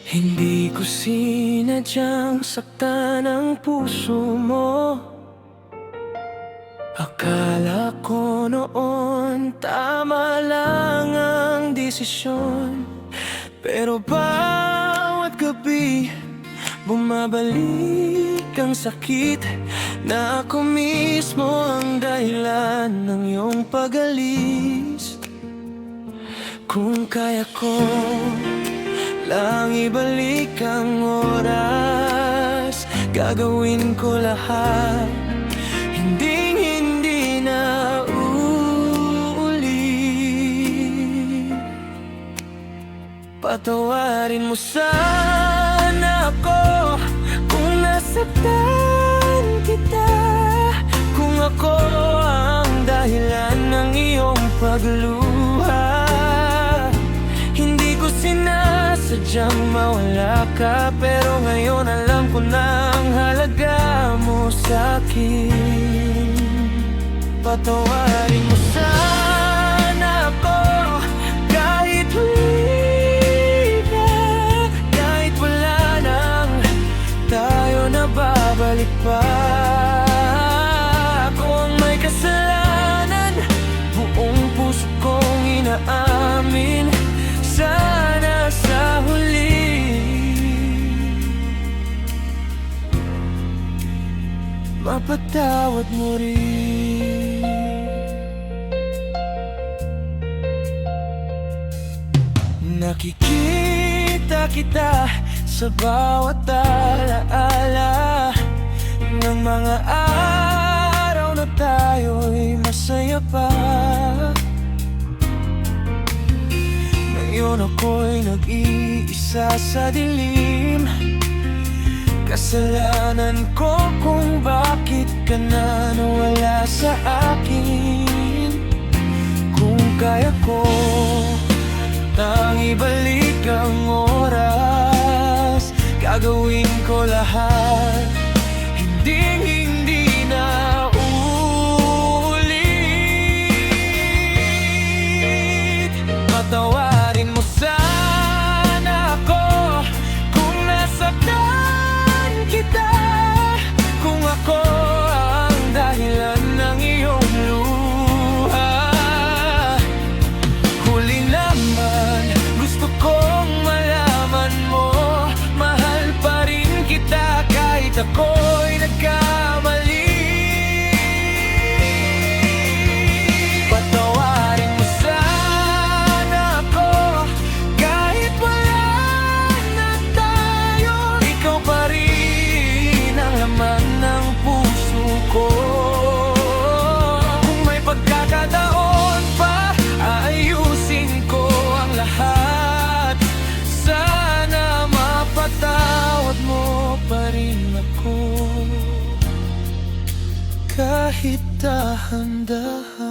Hindi ko sinadyang saktan ang puso mo. Akala ko noon tama lang ang desisyon. Pero bawat gabi bumabalik ang sakit, na ako mismo ang dahilan ng iyong pag-alis. Kung kaya ko lang ibalik ang oras, gagawin ko lahat, hindi na uulit. Patawarin mo sana ako kung nasaktan kita, kung ako ang dahilan ng iyong pagluha. Hindi ko sinasadyang mawala ka, pero ngayon alam ko na ang halaga mo sa'kin. Patawarin mo sana ako kahit huli na, kahit wala nang tayo na babalik pa. Ako ang may kasalanan, buong puso kong inaamin. Sana sa huli mapatawad mo rin. Nakikita kita sa bawat alaala ng mga araw na tayo'y masaya pa. Ngayon ako'y nag-iisa sa dilim. Kasalanan ko kung bakit ka na nawala sa akin. Kung kaya ko nang ibalik ang oras, gagawin ko lahat, hindi na uulit. Patawarin mo sana ako kung nasaktan kita, kung ako ang dahilan ng iyong luha. Huli naman, gusto kong malaman mo, mahal pa rin kita kahit ako'y nagkamali. Patawarin mo sana ako kahit wala na tayo. Ikaw pa rin ang laman ng puso ko. Kung may pagkakataon pa, aayusin ko ang lahat. Sana mapatawad mo pa rin ako kahit dahan-dahan.